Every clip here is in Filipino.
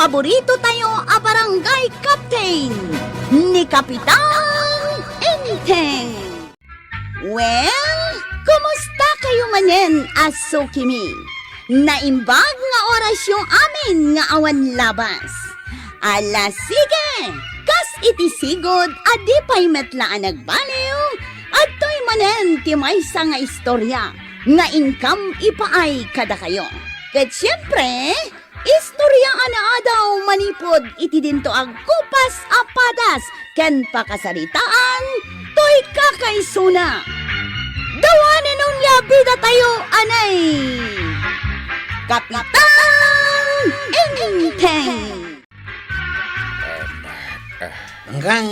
paborito tayo a barangay captain ni Kapitan Enteng. Well, kumusta kayo manen, Asukimi? Naimbag nga oras yung amin nga awan labas. Ala sige, kas itisigod adi pa'y metlaan nagbaliw at to'y manen ti maysa nga istorya nga income ipaay kada kayo. Ket siyempre, istorya na daw manipod iti dinto ag kupas apadas ken pakasaritaan to'y kakaisuna. Dawanin nun bida tayo anay Kapitan Enteng. Hanggang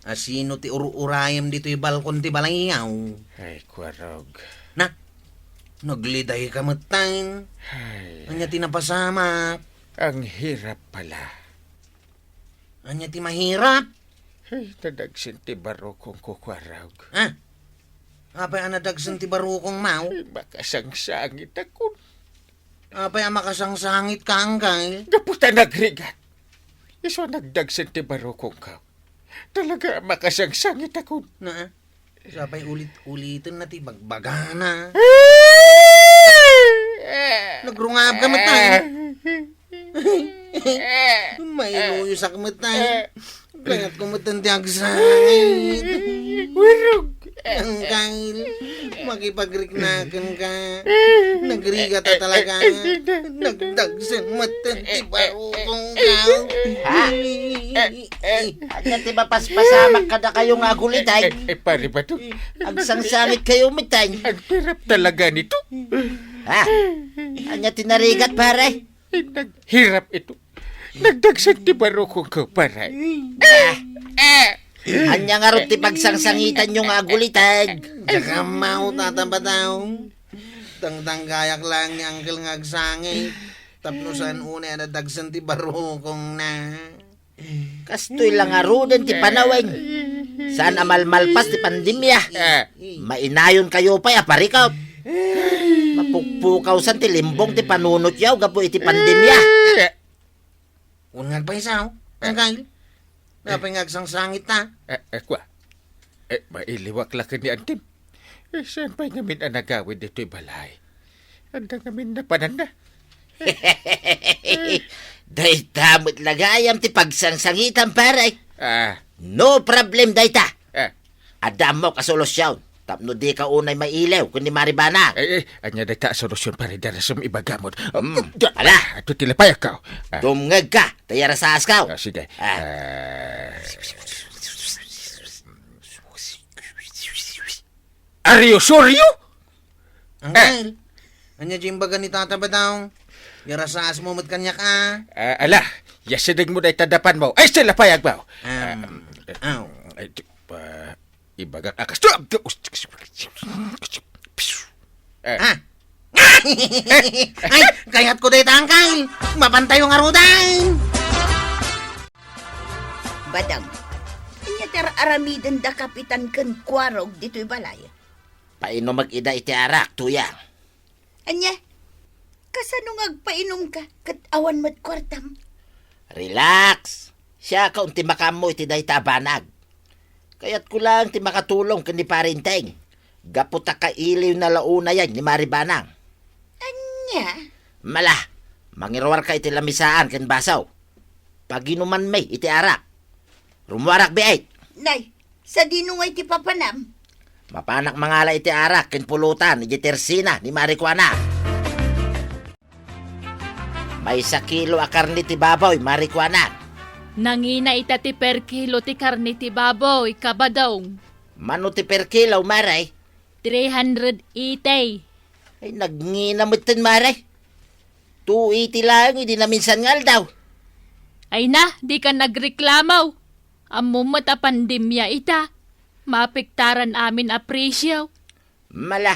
asino ti urayam dito yung balkon ti balangaw. Ay, kwarog. Na, nagliday ka matain. Ay, Anya ti napasamak. ang hirap pala. Anya ti mahirap. Ay, nadagsin ti baro kong kukwarog. Ha? Apay anadagsan ti barukong mau. Ay, makasangsangit ako. Apay makasangsangit ka hanggang. Gaputa nagrigat. Iso nagdagsin ti baro kong ka. Talaga makasangsangit ako. Na, sapay ulit-ulitin na ti bagbagana. Nagrungab ka matain. May iluyo sa kamatain. Kaya't kumatan ti agsangit. Wirog. Hanggang makipagreknakan ka. Nagriga ta talaga. Nagdagsan matan ti barukong ka. Anya ti mapaspasamak kada kayo nga gulitay. Pare ba to? Ang sangsangit kayo mitay. Ang hirap talaga nito. Ha? Anya ti narigat pare? Ay, naghirap ito. Nagdagsan ti baro kong ka, pare. Anya nga ron ti pagsangsangitan yung nga gulitay. Tsaka mau tatambataw. Tangtanggayak lang ni Uncle ngagsangit. Tapnosan una na dagsan ti barukong na. Kastoy lang arudan ti panaweng. Saan amalmalpas ti pandemya. Mainayon kayo pa'y aparikaw. Mapukpukaw san ti limbong ti panunot yaw gapo iti pandemya. Unang paisaw. Uncle. Napay ngagsangsangit ta. Kwa. Mailiwak laki ni Antim. Saan pa namin ang nagawin dito'y balay? Anda namin na pananda. Day tamot lagayam ti pagsangsangitan pare. Ah, No problem dayta. ah, Adam mo kasolusyon. Tapno di ka unay mailew kundi maribana. anya na ta solusyon para dara sa ibagamot. Ala. Ito tilapay ka. Dumngeg ka, tayara sa askaw. Sige. Are you sure you? Uncle. Anya jimbaga ni tata bataw. Yara sa asmumot kanya ka. Ala, yasidig mo na itadapan mo. Ay, sila payag mo. Aw. Ibagak akas. Ha? Ay, kaya't ko dito, Uncle. Mapantay yung arudan. Badam, anya aramidan da Kapitan ken Kwarog dito'y balay. Paino mag-ida iti arak, tuyang. Anya, kasano ngagpainom ka kat awan mat kwartam? Relax. Siya ka unti makamo iti day tabanag. Kaya't ko lang ti makatulong kani parinteng. Gaputa ka iliw na launa yan ni Maribanang. Anya? Mala, mangirwar ka iti lamisaan ken basaw. Paginuman may iti arak. Rumwarak biait. Nay, sa dinungay ti papanam. Mapanak mangala iti arak ken pulutan iti tersina ni Marikwana. May 1 kilo a karni ti baboy, Marikwana. Nangina ita ti per kilo ti karni ti baboy, kabadong. Mano ti per kilo, Maray? 380. Ay, nagnginamit Maray. 280 lang, hindi na minsan ngal daw. Ay na, di ka nagreklamaw. Amo mata pandemya ita. Mapiktaran amin a presyo. Mala,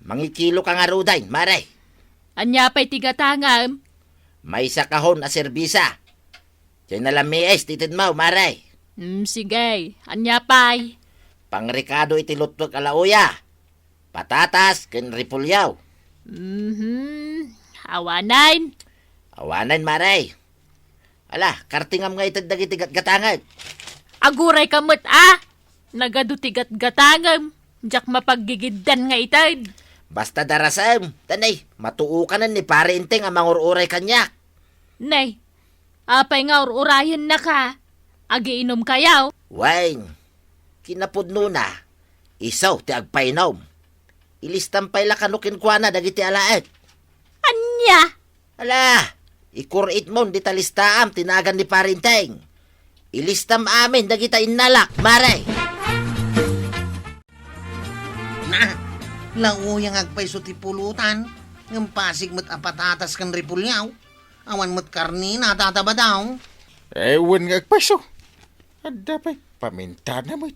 mangikilo ka nga ruday, Maray. Anya pa'y tigatangam. May sakahon a serbisa. Diyan na lang may titid mo, Maray. Sige, anya pa'y. Pangrikado iti lutok alauya. Patatas, ken ripulyaw. Awanan. Awanan, Maray. Ala, kartingam nga itad dagiti gatgatangag. Aguray kamot Nagadutigat gatangam. Jak mapaggigidan nga itad. Basta darasam, tanay, matuukanan ni pare Inteng ang mangururay kanyak. Nay, apay nga urayan na ka. Agiinom kayaw. Wain, kinapudno na, isaw ti agpainom. Ilistam pay lakanukin kwa na dagiti alaet. Anya? Ala, ikurit mo di talistaam tinagan ni pare Inteng. Ilistam amin dagita inalak, mare. Na, lauyang agpaiso ti pulutan. Ng pasig mo't apatatas kan ripulyaw. Awan mo't karni na tataba daw. Ewan nga agpaso. At dapat paminta na mo.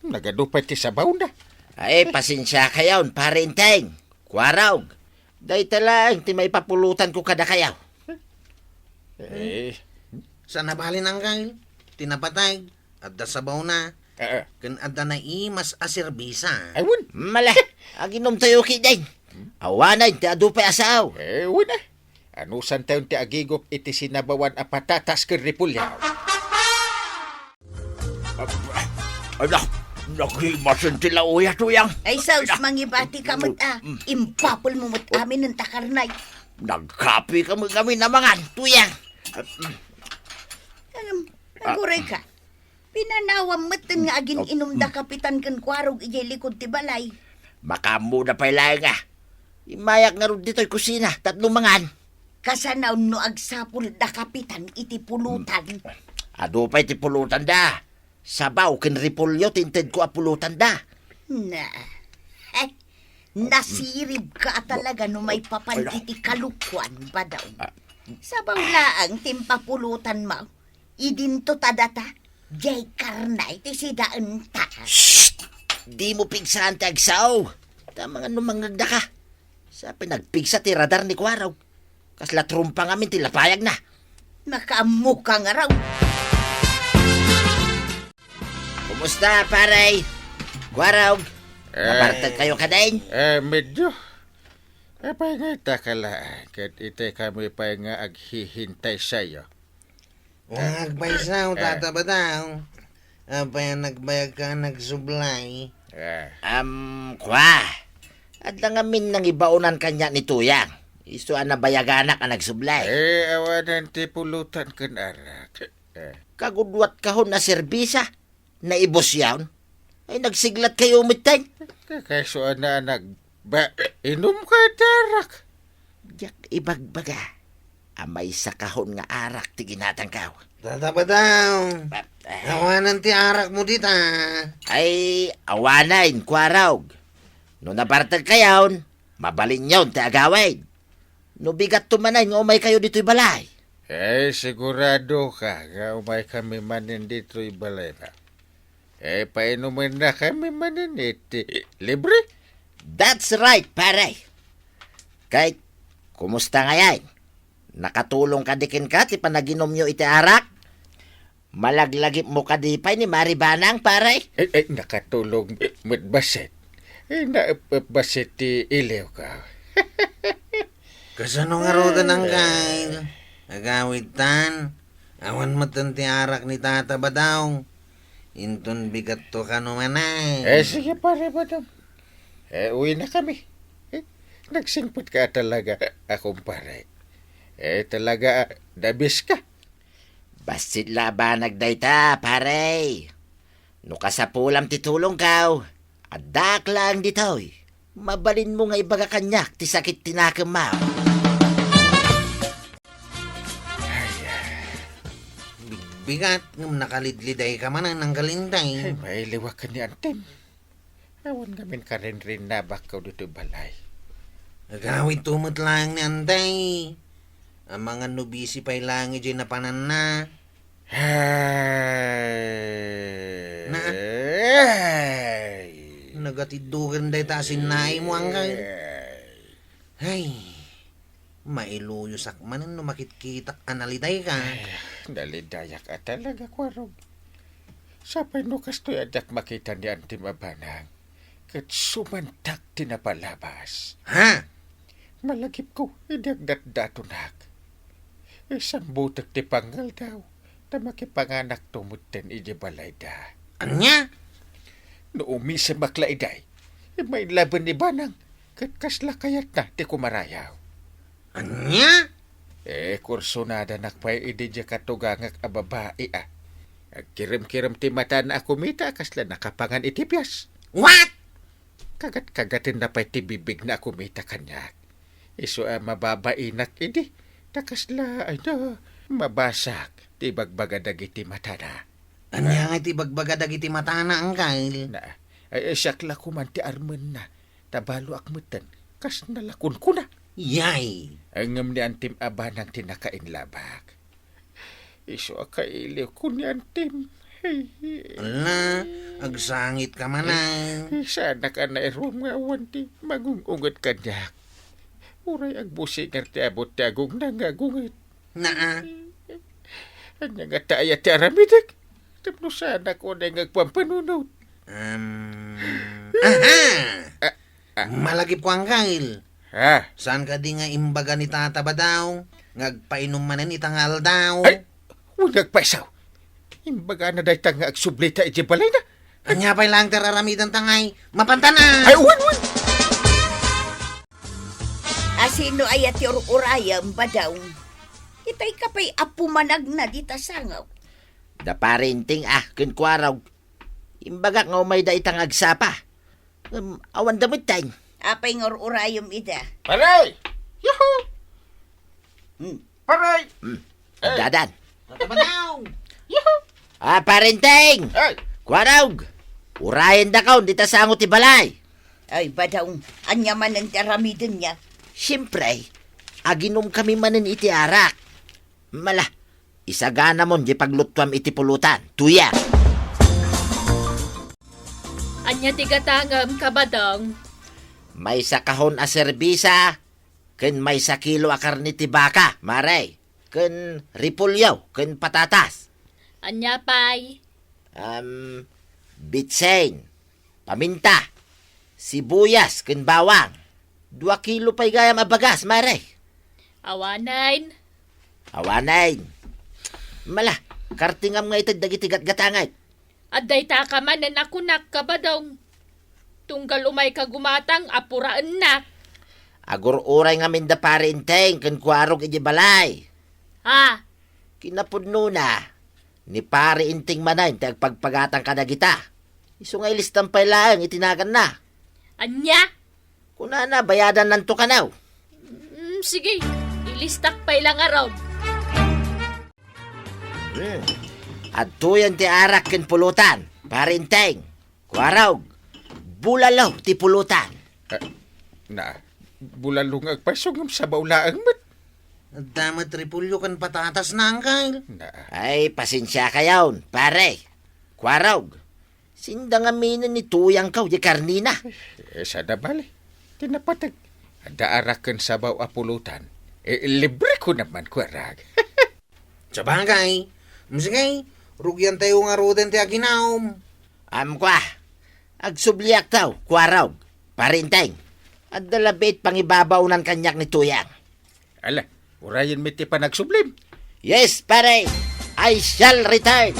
Nagadupay ti sabaw na. Ay, pasensya kayaw, pare Inteng. Kwaraw, day talang ti may papulutan ko kada kayaw. Sa nabalin ang kail, tinapatay, at dasabaw na. Kan adda na imas a serbisa. Ewan. Mala, aginom tayo kiday. Awanay, ti adupay asaw. Ewan na. Anusan tayo ti agigop iti sinabawan a patatas ken ripulyaw. Ala, nakimasin ti lauya tuyang. Ay, saus, mangibati ka mo't impapol mo mo't amin ng takarnay. Nagkapi ka mo kami namangan, tuyang. Aguray ka. Pinanawam mo't nga agin inom da kapitan kan kwarog ijay likod ti balay. Makamu na pa'y layo nga. Imayak nga rin dito'y kusina, tatlong mangan. Kasanaw no agsapul da kapitan iti pulutan. Adupay ti pulutan da. Sabaw kin ripulyo tinted ko a pulutan da. Na, nasirib ka talaga no may papan iti kalukwan ba daw. Sabaw laang timpapulutan mo. Idinto tadata. Jay karnay ti sidaan ta. Shhh! Di mo pigsahan ti agsaw. Tama nga numang nagdaka. Sa pinagpigsa ti radar ni Kwaraw. Kasla trumpa ngamin ti lapayag na. Nakamuka nga raw. Kumusta, paray? Kwaraw, nabartag kayo kadain? Medyo. Pangita ka lang. Kat ite kami pa nga aghihintay sa'yo. Agpaisaw, tataba daw. Apay nagbayag ka nagsublay. Kwa. At lang amin nang ibaunan kanya ni Tuyang. Iso na bayaganak ang nagsublay. Awanan ti pulutan kan arak. Kagudwat kahon na serbisa. Na ibos yawn. Ay nagsiglat kayo umitay. Kakaiso na inom ka tarak. Diyak ibagbaga. Amay sa kahon nga arak ti ginatangkaw. Tataba daw. Awanan ti arak mo dita. Ay awanain Kwaraw. No nabartag kayawn, mabalin yon ti agawin. No bigat tumanay nga umay kayo dito'y balay. Sigurado ka nga umay kami manin dito'y balay na. Painumin na kami manin iti libre. That's right, pare. Kahit, kumusta ngayon? Nakatulong ka dikin ka, ti panaginom nyo iti arak? Malaglagip mo ka di pa ni Maribanang, pare? Nakatulong matbasit. Nabasit ti iliw ka. Kasano nga roda ng kail? Agawid tan. Awan matan ti arak ni tataba daw. Inton bigat to ka naman ay. Sige pare ba daw? Uwi na kami. Nagsingpot ka talaga akong pare. Talaga dabis ka. Basit labanag dayta, pare. No kasapulam ti tulong kaw. Adak lang ditoy. Mabalin mo nga ibaga kanyak ti sakit tinakamaw. Bigat ng nakalidliday ka man ang kalintay. May liwak ka ni Antim. Awan gamin ka rin na bakaw dito balay. Agawid tumot lang ni antay. Ang mga nubisi pa'y lang dyan na panan na. Nagatidugan day tasin na mo ang kay. Ay, mailuyo sakmanan no makitkitak analiday ka. Dalidayak ka talaga, Kwarog. Sa panukas to'y adak makita ni Antim Abanang. Kat sumantak tinapalabas. Ha? Malagip ko, idagdat datunak. Isang butak ti panggal daw. Na makipanganak tumutin iji balay da. Anya? No umisa maklaiday. May laban ni Banang. Kat kasla kayat na ti kumarayaw. Anya? Kursunada nakpay ididya katugangak a babae ah. Kirim-kirim ti mata na akumita kasla nakapangan itipyas. What? Kagat-kagatin na pa'y ti bibig na akumita kanyak. Iso mababainak idi. Takasla ay na mabasak ti bagbaga dagiti mata na. Anya nga ti bagbaga dagiti mata na, Uncle? Na siyakla kuman ti armen na. Tabalo akmutan. Kas nalakun ko na. Yay! Angam ni Antim abanang tinakainlabak. Iso akailiw ko ni Antim. Ala, agsangit ka man ah. Sana ka na irom nga wanti magungungot ka niyak. Uray ang busingar ti abot ti agong nangagungit. Naa. Anya nga taaya ti aramidag. Tapno sana ko na yung agpampanunod. Aha! Malagip ko, Uncle. Ha? Saan ka di nga imbaga ni tata ba daw? Ngagpainom manen itangal daw. Ay! Unag paisaw. Imbaga na dahi tanga agsublita iti balay na. Anya pa'y lang tararamidan tangay. Mapantana! Ay, uwan! Asino ay ati urayam ba daw? Itay ka pa'y apumanag na dita sangaw. Da parenting kunkwaraw. Imbaga nga umay da itang agsapa. Awan damit tayo. Apay ng urayam ida. Paray! Yuhu! Paray! Dadan. Tata ba daw? Parenting! Ay! Kwarawg! Urayan da kaon, di ta sangot ti balay. Ay ba daw, anya man ang taramidin niya. Siyempre, aginom kami manin iti arak. Mala, isagana mon di paglutwam iti pulutan. Tuya! Anya tigatangam kabadong. May sakahon a serbisa, ken may sa kilo a karni ti baka, maray. Ken ripulyaw, ken patatas. Anya pay. Bitsen, paminta, sibuyas, ken bawang. 2 kilo pa'y gayam abagas, maray. Awanain. Awanay. Mala, kartingam nga itag dagiti gatgatangay. Aday ta ka man na nakunak kabadong. Tunggal umay ka gumatang apuraan na. Agur-uray nga minda parinteng, ken kwarog iti balay. Ha? Kinapudno na, ni pare inting manay, ti agpagpagatang kadagita. Iso nga ilistan pa'y laang, itinagan na. Anya? Kuna na, bayadan nanto ka now. Sige, ilistak pa ilang araw. At tuyan ti arak ken pulutan, parinteng, kwarog, bulalaw ti pulutan. Na, bulalong agpasungam sa baulaang mat. Damat ripulyo kan patatas na, Uncle. Na, Ay, pasensya kayaw, pare. Kwarog, sindang aminin ni tuyang kaw di karnina. sa dabali. Tinapatag. Daarakan sa baw apulutan. Libre ko naman, kwarag. Sa bagay. Sige, rugyan tayo nga roden ti aginaom. Kwa, agsubliak taw, kwarog, parinteng. At dalabit pangibabaw ng kanyak ni tuyang. Ala, urayan miti pa nagsublim. Yes, pare, I shall return.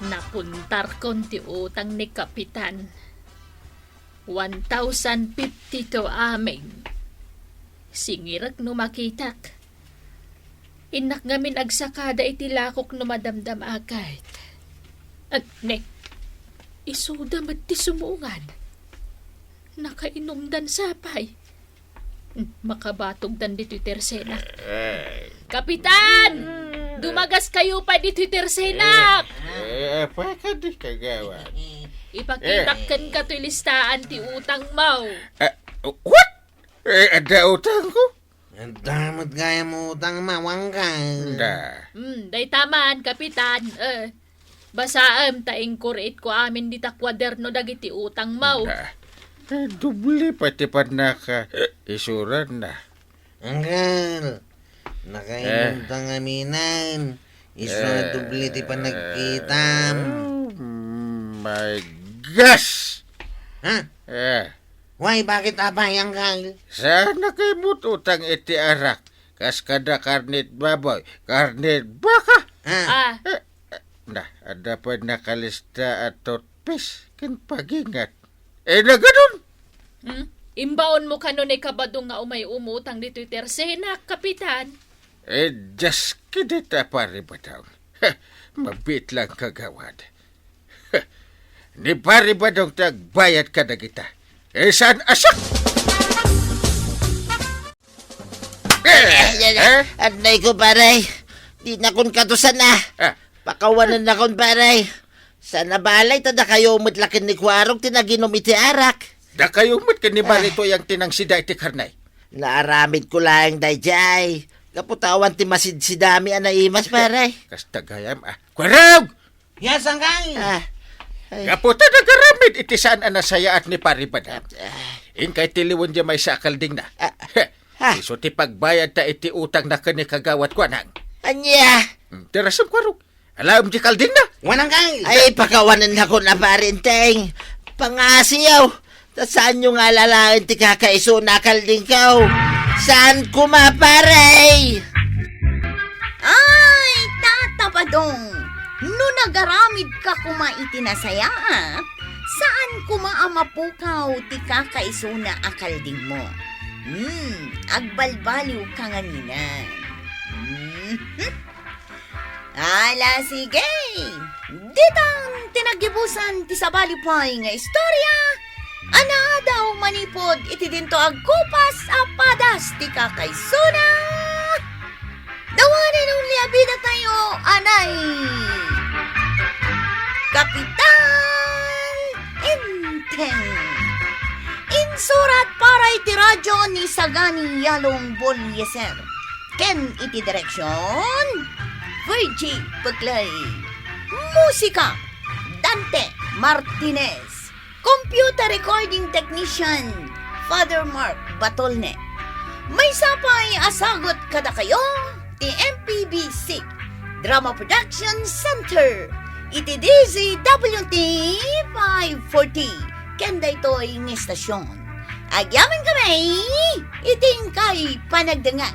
Napuntar konti utang ni Kapitan. 1,050 to amin. Singirag no makitak. Inak ngamin agsakada iti lakok no madamdam agad. At ne, isuda ti sumungan. Nakainom dan sapay. Makabatog dan dito tersena. Kapitan! Dumagas kayo pa dito tersena! Apa ka di kagawa? Ipakitakan ka to listaan ti utang mo. What? Ada utang ko? Damat gaya mo utang mawang ka. Na. Day taman, kapitan. Basaam taing kurit ko amin di ta kwaderno dagiti utang mo. Na. Dubli pati pa naka isuran na. Uncle, nakainom tang aminan. Iso na dubli ti pa nagkitam. My gosh! Ha? Why, bakit apay, Uncle? Sana kay utang iti arak. Kas kada karnit baboy, karnit baka. Ah, Nah, ada pa nakalista at toothpaste. Kin pagingat. Na ganun. Imbaon mo kanon ni kabadong nga umay umutang dito'y tersena, kapitan. Just kidita pare ba daw? Mabit lang kagawad. Ni pare ba daw tagbayad ka na kita? Saan asak? Anay ko, paray. Di na kon katusan na. Pakawanan na kon, paray. Sana balay, tada kayo umutlakin ni Kwarog, tinaginom iti arak. Da kayo mo't kanibalito yung tinangsida iti karnay. Naaramid ko lang, dayjay. Kaputawan ti masidsidami anaimas, paray. Kas tagayam, Kwarog! yes, Uncle. Kaputa nagaramid iti saan anasaya at ni pare ba daw? In kay tiliwon di may sakal ding na. Iso ti pagbayad ta iti utang na kani kagawat ko nang. Anya? Terasam Kwarog. Alam di kalding na. Wan, Uncle. Ay, pakawanan na ko na, parinteng. Pangasiyaw. Ta saan nyo nga lalain ti kakaiso na kalding kaw? Saan kumaparay? Ay, tatapadong! No nagaramid ka kumaitinasayat, saan kumaamapukaw ti kakaisuna akalding mo? Agbalbaliw ka nga ninan. Ala, sige! Ditang tinagibusan ti sabalipay nga istorya, ana daw manipod iti dinto agkupas apadas ti kakaisuna. Dawanin ang liabida tayo, anay! Kapitan Inteng! Insurat para iti radyo ni Sagani Yalong Bolyeser. Ken iti direksyon, Virgie Baglay. Musika, Dante Martinez. Computer recording technician, Father Mark Batolne. May sapay asagot kada kayo, ti MPBC Drama Production Center. Iti DZWT 540. Kenda ito'y ng estasyon. Agyaman kami, iting kay panagdangan.